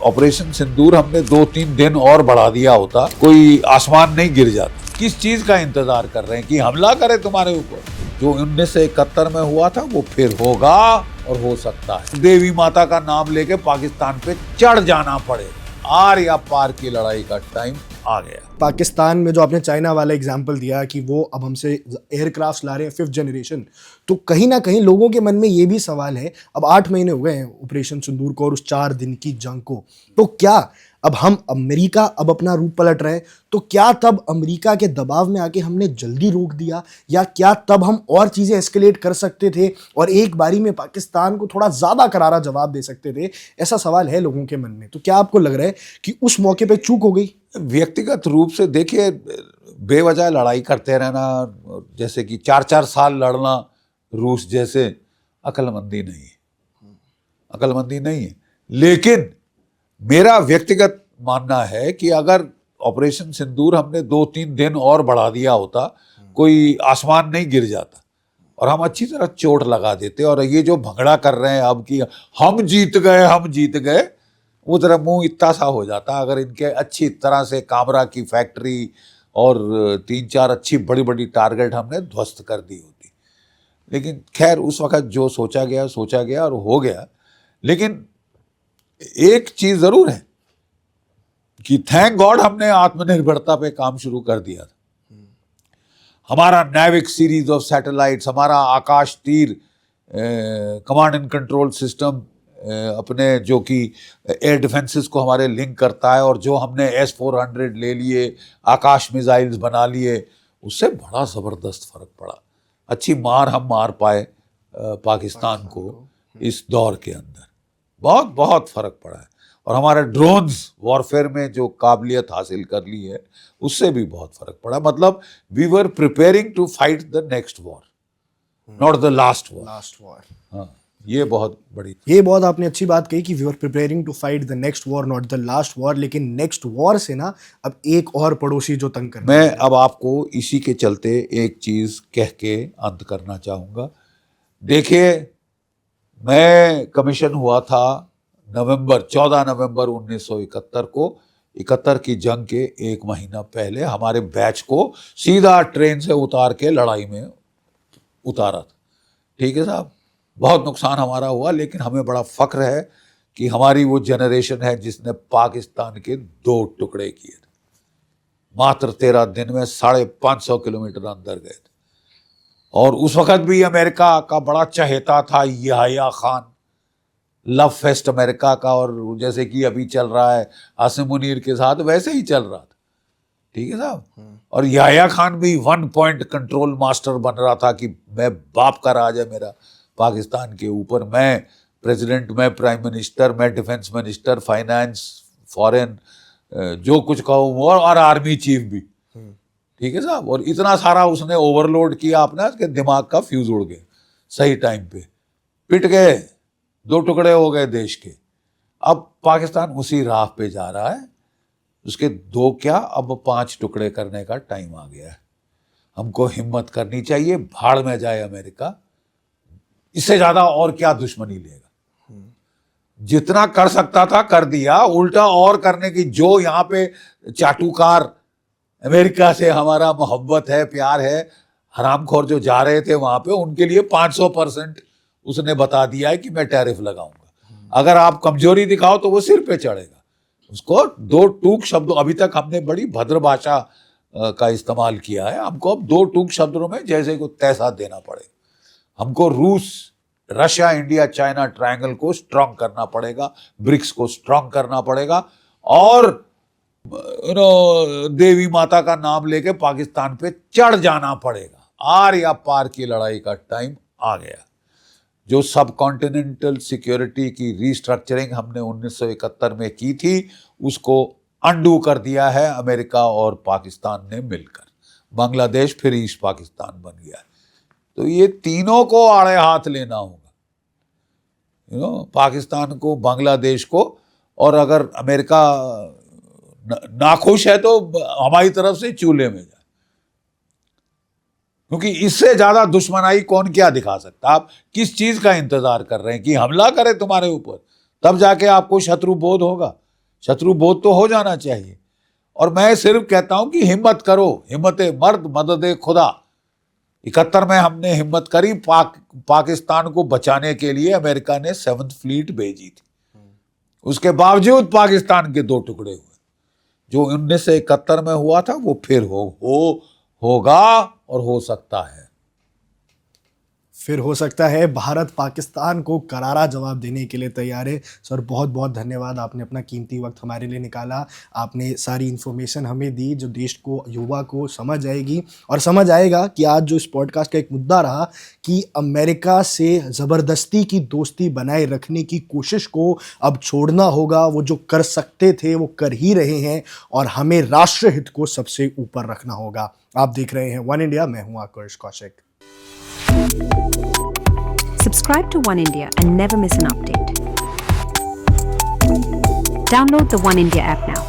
Operation सिंदूर हमने 2-3 दिन और बढ़ा दिया होता, कोई आसमान नहीं गिर जाता। किस चीज का इंतजार कर रहे हैं कि हमला करे तुम्हारे ऊपर? जो 1971 में हुआ था वो फिर होगा और हो सकता है। देवी माता का नाम लेके पाकिस्तान पे चढ़ जाना पड़े। आर या पार की लड़ाई का टाइम आ गया। पाकिस्तान में जो आपने चाइना वाला एग्जाम्पल दिया कि वो अब हमसे एयरक्राफ्ट ला रहे हैं 5th जनरेशन, तो कहीं ना कहीं लोगों के मन में ये भी सवाल है, अब 8 महीने हो गए हैं ऑपरेशन सिंदूर को और उस 4 दिन की जंग को, तो क्या अब अमेरिका अब अपना रूप पलट रहे हैं? तो क्या तब अमेरिका के दबाव में आके हमने जल्दी रोक दिया, या क्या तब हम और चीज़ें एस्केलेट कर सकते थे और एक बारी में पाकिस्तान को थोड़ा ज़्यादा करारा जवाब दे सकते थे? ऐसा सवाल है लोगों के मन में। तो क्या आपको लग रहा है कि उस मौके पे चूक हो गई? व्यक्तिगत रूप से देखिए, बेवजह लड़ाई करते रहना, जैसे कि 4-4 साल लड़ना रूस जैसे, अक्लमंदी नहीं है, अक्लमंदी नहीं है। लेकिन मेरा व्यक्तिगत मानना है कि अगर ऑपरेशन सिंदूर हमने 2-3 दिन और बढ़ा दिया होता, कोई आसमान नहीं गिर जाता और हम अच्छी तरह चोट लगा देते। और ये जो भंगड़ा कर रहे हैं अब कि हम जीत गए, वो जरा मुंह इतना सा हो जाता अगर इनके अच्छी तरह से कामरा की फैक्ट्री और 3-4 अच्छी बड़ी बड़ी टारगेट हमने ध्वस्त कर दी होती। लेकिन खैर, उस वक्त जो सोचा गया और हो गया। लेकिन एक चीज जरूर है कि थैंक गॉड हमने आत्मनिर्भरता पे काम शुरू कर दिया था। हमारा नैविक सीरीज ऑफ सैटेलाइट्स, हमारा आकाश तीर कमांड एंड कंट्रोल सिस्टम, अपने जो कि एयर डिफेंसेस को हमारे लिंक करता है, और जो हमने S-400 ले लिए, आकाश मिसाइल्स बना लिए, उससे बड़ा ज़बरदस्त फर्क पड़ा। अच्छी मार हम मार पाए पाकिस्तान को इस दौर के अंदर, बहुत बहुत फर्क पड़ा है। और हमारे ड्रोन्स वॉरफेयर में जो काबिलियत हासिल कर ली है, उससे भी बहुत फर्क पड़ा। मतलब we were preparing to fight the next war, not the last war. हाँ, ये बहुत बड़ी, ये बहुत आपने अच्छी बात कही कि we are preparing to fight the next war, not the last war. लेकिन नेक्स्ट वॉर से ना अब एक और पड़ोसी जो तंग कर, मैं अब आपको इसी के चलते एक चीज कह के अंत करना चाहूंगा। देखिए, मैं कमीशन हुआ था 14 नवंबर 1971 को। 71 की जंग के 1 महीना पहले हमारे बैच को सीधा ट्रेन से उतार के लड़ाई में उतारा था। ठीक है साहब, बहुत नुकसान हमारा हुआ, लेकिन हमें बड़ा फख्र है कि हमारी वो जनरेशन है जिसने पाकिस्तान के 2 टुकड़े किए थे। मात्र 13 दिन में 550 किलोमीटर अंदर गए थे। और उस वक्त भी अमेरिका का बड़ा चहेता था Yahya Khan, love fest America का, और जैसे कि अभी चल रहा है आसिम मुनीर के साथ, वैसे ही चल रहा था। ठीक है साहब। और याह्या खान भी 1 पॉइंट कंट्रोल मास्टर बन रहा था कि मैं बाप का राज है मेरा पाकिस्तान के ऊपर, मैं प्रेसिडेंट, मैं प्राइम मिनिस्टर, मैं डिफेंस मिनिस्टर, फाइनेंस, फॉरेन, जो कुछ कहूँ, और आर्मी चीफ भी। ठीक है साहब। और इतना सारा उसने ओवरलोड किया अपना, उसके दिमाग का फ्यूज उड़ गया सही टाइम पे, पिट गए, 2 टुकड़े हो गए देश के। अब पाकिस्तान उसी राह पे जा रहा है, उसके 2 क्या, अब 5 टुकड़े करने का टाइम आ गया है। हमको हिम्मत करनी चाहिए, भाड़ में जाए अमेरिका, इससे ज्यादा और क्या दुश्मनी लेगा। जितना कर सकता था कर दिया, उल्टा और करने की, जो यहाँ पे चाटुकार अमेरिका से हमारा मोहब्बत है, प्यार है, हरामखोर जो जा रहे थे वहां पे, उनके लिए 500% उसने बता दिया है कि मैं टैरिफ लगाऊंगा। अगर आप कमजोरी दिखाओ तो वो सिर पे चढ़ेगा। उसको 2 टूक शब्दों, अभी तक हमने बड़ी भद्र भाषा का इस्तेमाल किया है, हमको अब 2 टूक शब्दों में जैसे को तैसा देना पड़ेगा। हमको रूस, रशिया, इंडिया, चाइना ट्रायंगल को स्ट्रांग करना पड़ेगा, ब्रिक्स को स्ट्रांग करना पड़ेगा, और देवी माता का नाम लेके पाकिस्तान पे चढ़ जाना पड़ेगा। आर या पार की लड़ाई का टाइम आ गया। जो सब कॉन्टिनेंटल सिक्योरिटी की रीस्ट्रक्चरिंग हमने 1971 में की थी, उसको अंडू कर दिया है अमेरिका और पाकिस्तान ने मिलकर। बांग्लादेश फिर ईस्ट पाकिस्तान बन गया। तो ये तीनों को आड़े हाथ लेना होगा, पाकिस्तान को, बांग्लादेश को। और अगर अमेरिका नाखुश है तो हमारी तरफ से चूल्हे में जाए, क्योंकि इससे ज्यादा दुश्मनाई कौन क्या दिखा सकता। आप किस चीज का इंतजार कर रहे हैं कि हमला करे तुम्हारे ऊपर, तब जाके आपको शत्रु बोध होगा। शत्रु बोध तो हो जाना चाहिए। और मैं सिर्फ कहता हूं कि हिम्मत करो, हिम्मत मर्द मदद खुदा। 71 में हमने हिम्मत करी, पाकिस्तान को बचाने के लिए अमेरिका ने 7th फ्लीट भेजी थी। उसके बावजूद पाकिस्तान के 2 टुकड़े हुए। जो 1971 में हुआ था वो फिर होगा और हो सकता है। फिर हो सकता है। भारत पाकिस्तान को करारा जवाब देने के लिए तैयार है। सर बहुत बहुत धन्यवाद, आपने अपना कीमती वक्त हमारे लिए निकाला। आपने सारी इन्फॉर्मेशन हमें दी जो देश को, युवा को समझ आएगी और समझ आएगा कि आज जो इस पॉडकास्ट का एक मुद्दा रहा कि अमेरिका से ज़बरदस्ती की दोस्ती बनाए रखने की कोशिश को अब छोड़ना होगा। वो जो कर सकते थे वो कर ही रहे हैं और हमें राष्ट्र हित को सबसे ऊपर रखना होगा। आप देख रहे हैं वन इंडिया, मैं हूं आकर्ष Kaushik. Subscribe to One India and never miss an update. Download the One India app now.